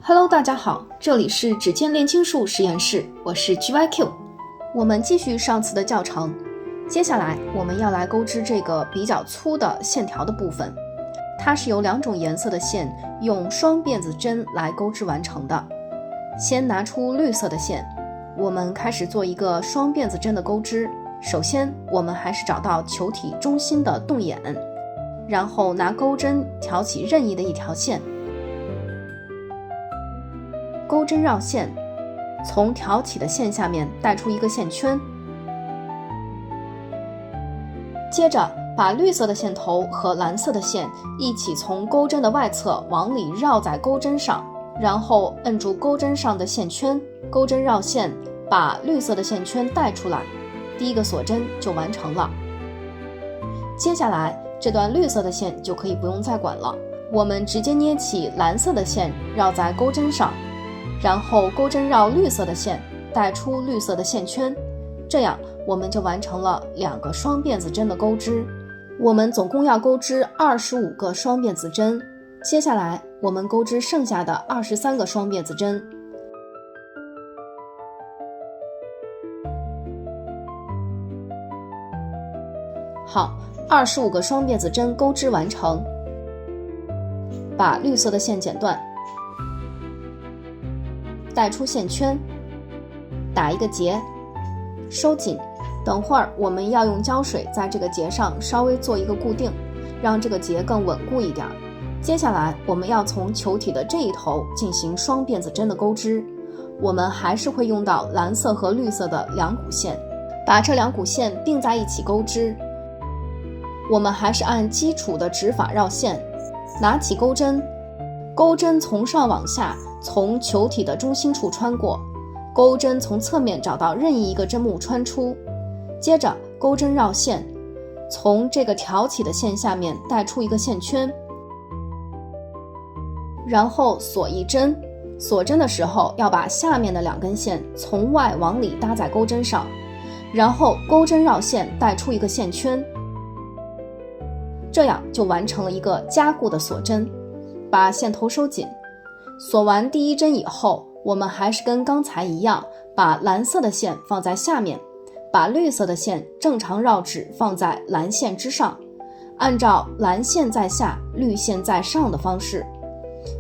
Hello， 大家好，这里是指尖炼金术实验室，我是 GYQ。我们继续上次的教程，接下来我们要来钩织这个比较粗的线条的部分，它是由2种颜色的线用双辫子针来钩织完成的。先拿出绿色的线，我们开始做一个双辫子针的钩织。首先，我们还是找到球体中心的洞眼，然后拿钩针挑起任意的一条线，钩针绕线，从挑起的线下面带出一个线圈。接着把绿色的线头和蓝色的线一起从钩针的外侧往里绕在钩针上，然后摁住钩针上的线圈，钩针绕线，把绿色的线圈带出来，第一个锁针就完成了。接下来这段绿色的线就可以不用再管了，我们直接捏起蓝色的线绕在钩针上，然后钩针绕绿色的线，带出绿色的线圈，这样我们就完成了2个双辫子针的钩织。我们总共要钩织25个双辫子针，接下来我们钩织剩下的23个双辫子针。好，25个双辫子针钩织完成，把绿色的线剪断，带出线圈，打一个结，收紧。等会儿我们要用胶水在这个结上稍微做一个固定，让这个结更稳固一点。接下来我们要从球体的这一头进行双辫子针的钩织，我们还是会用到蓝色和绿色的2股线，把这2股线并在一起钩织。我们还是按基础的指法绕线，拿起钩针，钩针从上往下从球体的中心处穿过，钩针从侧面找到任意一个针目穿出，接着钩针绕线，从这个挑起的线下面带出一个线圈，然后锁一针。锁针的时候要把下面的2根线从外往里搭在钩针上，然后钩针绕线带出一个线圈，这样就完成了一个加固的锁针。把线头收紧，锁完第1针以后，我们还是跟刚才一样，把蓝色的线放在下面，把绿色的线正常绕指放在蓝线之上，按照蓝线在下绿线在上的方式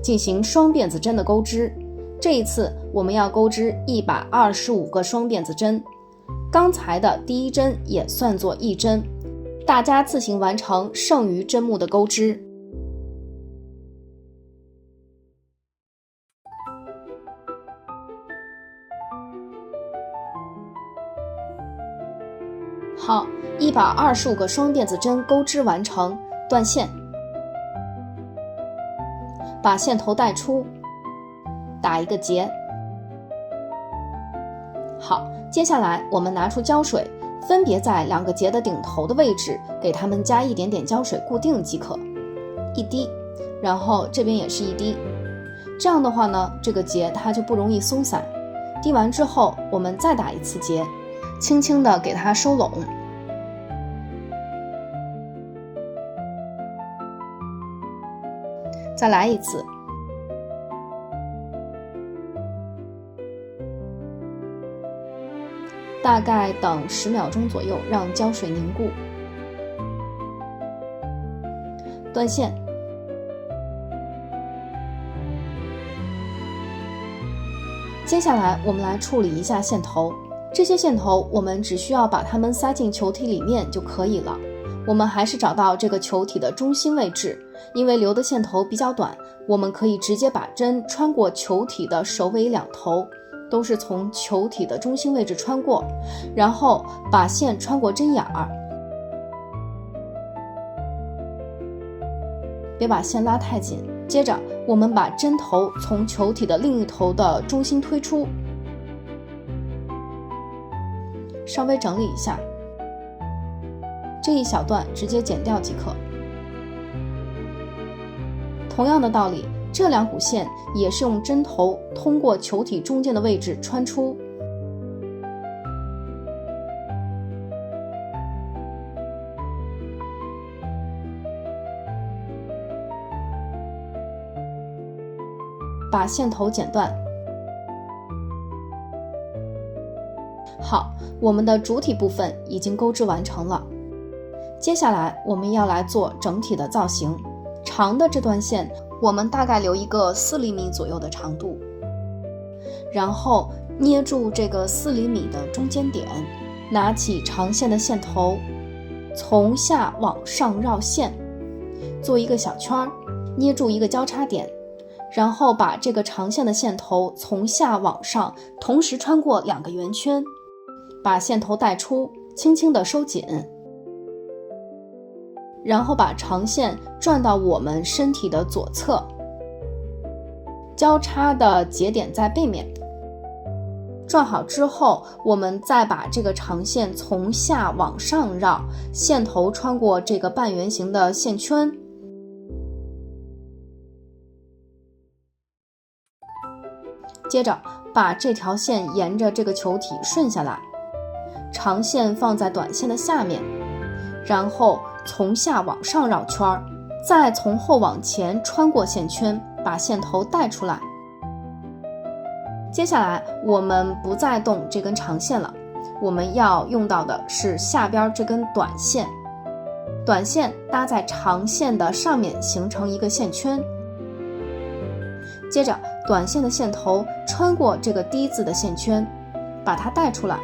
进行双辫子针的钩织。这一次我们要钩织125个双辫子针，刚才的第1针也算作1针，大家自行完成剩余针目的钩织。好，125个双辫子针钩织完成，断线，把线头带出，打一个结。好，接下来我们拿出胶水，分别在2个结的顶头的位置给它们加一点点胶水固定即可，1滴，然后这边也是1滴。这样的话呢，这个结它就不容易松散。滴完之后我们再打一次结，轻轻地给它收拢。再来一次。大概等10秒钟左右，让胶水凝固。断线。接下来我们来处理一下线头，这些线头我们只需要把它们塞进球体里面就可以了。我们还是找到这个球体的中心位置，因为留的线头比较短，我们可以直接把针穿过球体的首尾2头，都是从球体的中心位置穿过，然后把线穿过针眼儿，别把线拉太紧。接着我们把针头从球体的另一头的中心推出，稍微整理一下，这一小段直接剪掉即可。同样的道理，这2股线也是用针头通过球体中间的位置穿出。把线头剪断。好，我们的主体部分已经钩织完成了。接下来我们要来做整体的造型。长的这段线我们大概留一个4厘米左右的长度，然后捏住这个4厘米的中间点，拿起长线的线头，从下往上绕线，做一个小圈，捏住一个交叉点，然后把这个长线的线头从下往上同时穿过2个圆圈，把线头带出，轻轻地收紧，然后把长线转到我们身体的左侧，交叉的节点在背面。转好之后，我们再把这个长线从下往上绕，线头穿过这个半圆形的线圈，接着把这条线沿着这个球体顺下来，长线放在短线的下面，然后从下往上绕圈，再从后往前穿过线圈，把线头带出来。接下来我们不再动这根长线了，我们要用到的是下边这根短线。短线搭在长线的上面形成一个线圈，接着短线的线头穿过这个低字的线圈，把它带出来。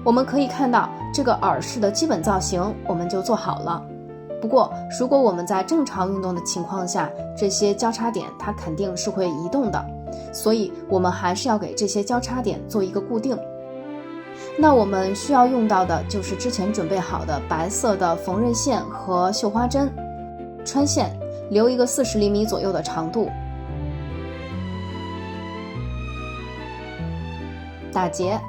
我们可以看到这个耳饰的基本造型我们就做好了。不过如果我们在正常运动的情况下，这些交叉点它肯定是会移动的，所以我们还是要给这些交叉点做一个固定。那我们需要用到的就是之前准备好的白色的缝纫线和绣花针。穿线留一个40厘米左右的长度，打结，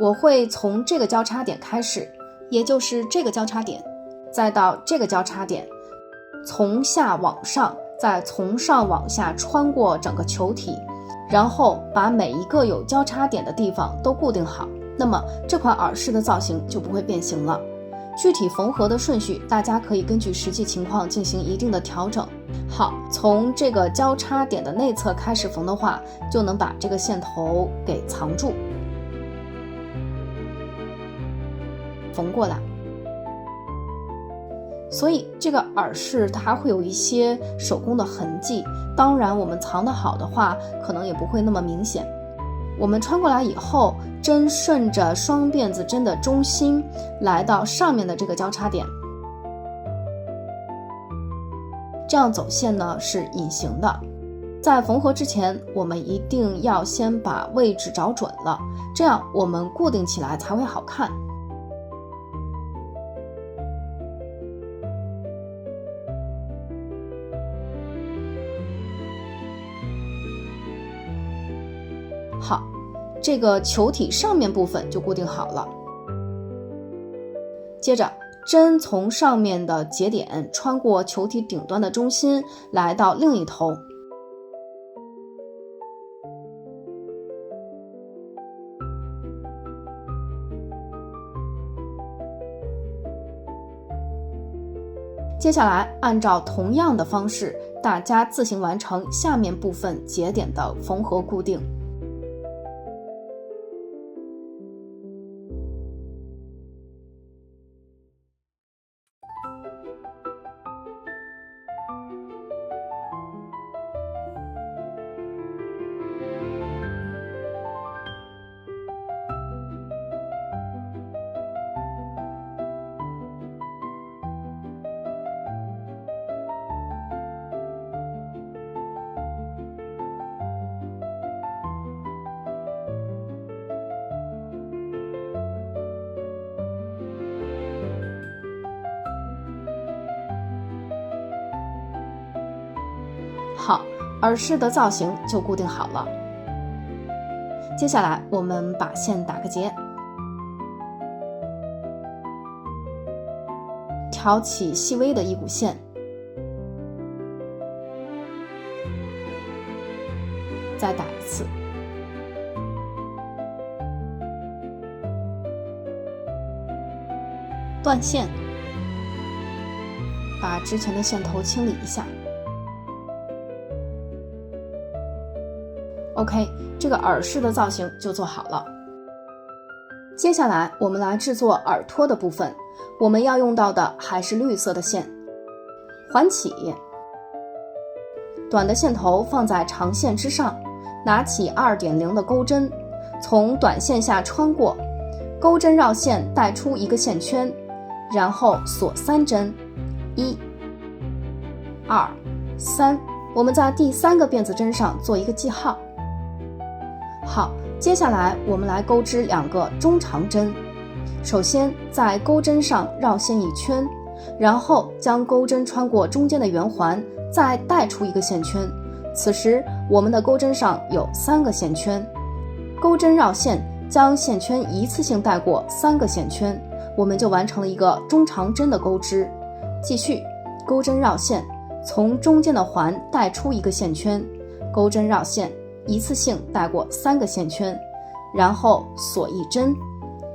我会从这个交叉点开始，也就是这个交叉点，再到这个交叉点，从下往上，再从上往下穿过整个球体，然后把每一个有交叉点的地方都固定好，那么这款耳饰的造型就不会变形了。具体缝合的顺序大家可以根据实际情况进行一定的调整。好，从这个交叉点的内侧开始缝的话，就能把这个线头给藏住，缝过来。所以这个耳饰它会有一些手工的痕迹，当然我们藏得好的话可能也不会那么明显。我们穿过来以后，针顺着双辫子针的中心来到上面的这个交叉点，这样走线呢是隐形的。在缝合之前，我们一定要先把位置找准了，这样我们固定起来才会好看。好，这个球体上面部分就固定好了。接着针从上面的节点穿过球体顶端的中心，来到另一头，接下来按照同样的方式，大家自行完成下面部分节点的缝合固定。好，耳饰的造型就固定好了。接下来我们把线打个结，挑起细微的一股线，再打一次，断线，把之前的线头清理一下。OK， 这个耳饰的造型就做好了。接下来我们来制作耳托的部分，我们要用到的还是绿色的线。环起，短的线头放在长线之上，拿起 2.0 的钩针，从短线下穿过，钩针绕线带出一个线圈，然后锁3针，1、2、3，我们在第3个辫子针上做一个记号。好，接下来我们来钩织2个中长针。首先在钩针上绕线1圈，然后将钩针穿过中间的圆环，再带出一个线圈。此时我们的钩针上有3个线圈。钩针绕线，将线圈一次性带过3个线圈，我们就完成了一个中长针的钩织。继续，钩针绕线，从中间的环带出一个线圈，钩针绕线，一次性带过3个线圈，然后锁1针，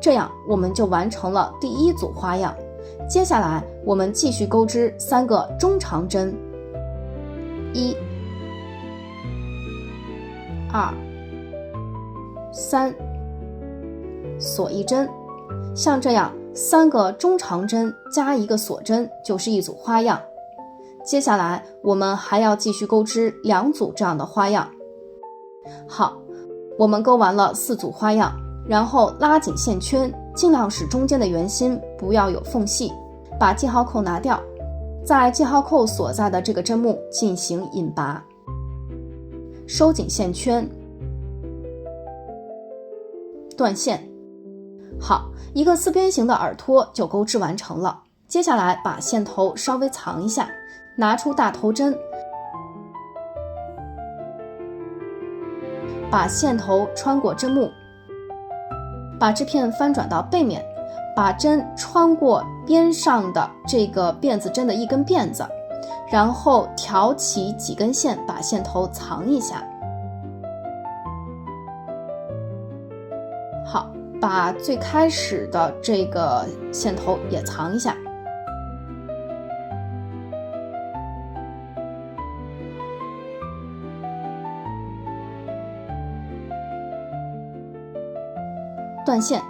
这样我们就完成了第1组花样。接下来我们继续钩织3个中长针，1、2、3，锁1针。像这样3个中长针加1个锁针就是1组花样。接下来我们还要继续钩织2组这样的花样。好，我们钩完了4组花样，然后拉紧线圈，尽量使中间的圆心不要有缝隙，把记号扣拿掉，在记号扣所在的这个针目进行引拔，收紧线圈，断线。好，一个4边形的耳托就钩织完成了。接下来把线头稍微藏一下，拿出大头针，把线头穿过针目，把织片翻转到背面，把针穿过边上的这个辫子针的一根辫子，然后挑起几根线，把线头藏一下。好，把最开始的这个线头也藏一下。断线。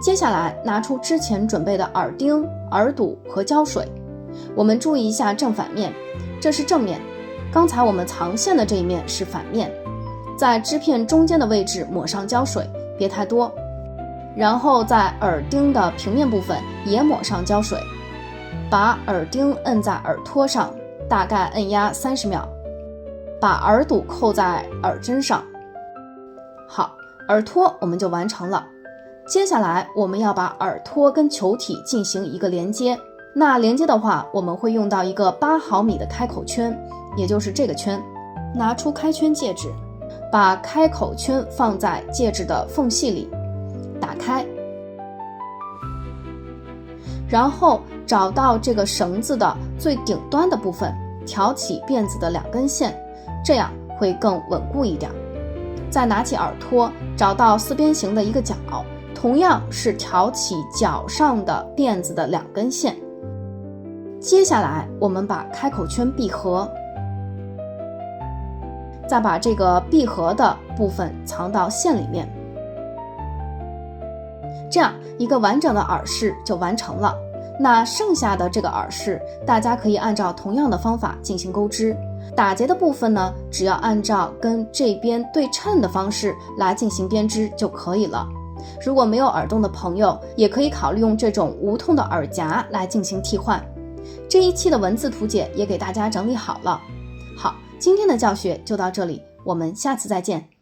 接下来拿出之前准备的耳钉、耳堵和胶水，我们注意一下正反面，这是正面，刚才我们藏线的这一面是反面。在织片中间的位置抹上胶水，别太多，然后在耳钉的平面部分也抹上胶水，把耳钉摁在耳托上，大概摁压30秒，把耳堵扣在耳针上。好，耳托我们就完成了。接下来我们要把耳托跟球体进行一个连接，那连接的话我们会用到一个8毫米的开口圈，也就是这个圈。拿出开圈戒指，把开口圈放在戒指的缝隙里，打开，然后找到这个绳子的最顶端的部分，挑起辫子的2根线，这样会更稳固一点。再拿起耳托，找到4边形的一个角，同样是挑起角上的辫子的2根线。接下来我们把开口圈闭合，再把这个闭合的部分藏到线里面，这样一个完整的耳饰就完成了。那剩下的这个耳饰，大家可以按照同样的方法进行钩织。打结的部分呢，只要按照跟这边对称的方式来进行编织就可以了。如果没有耳洞的朋友，也可以考虑用这种无痛的耳夹来进行替换。这一期的文字图解也给大家整理好了。好，今天的教学就到这里，我们下次再见。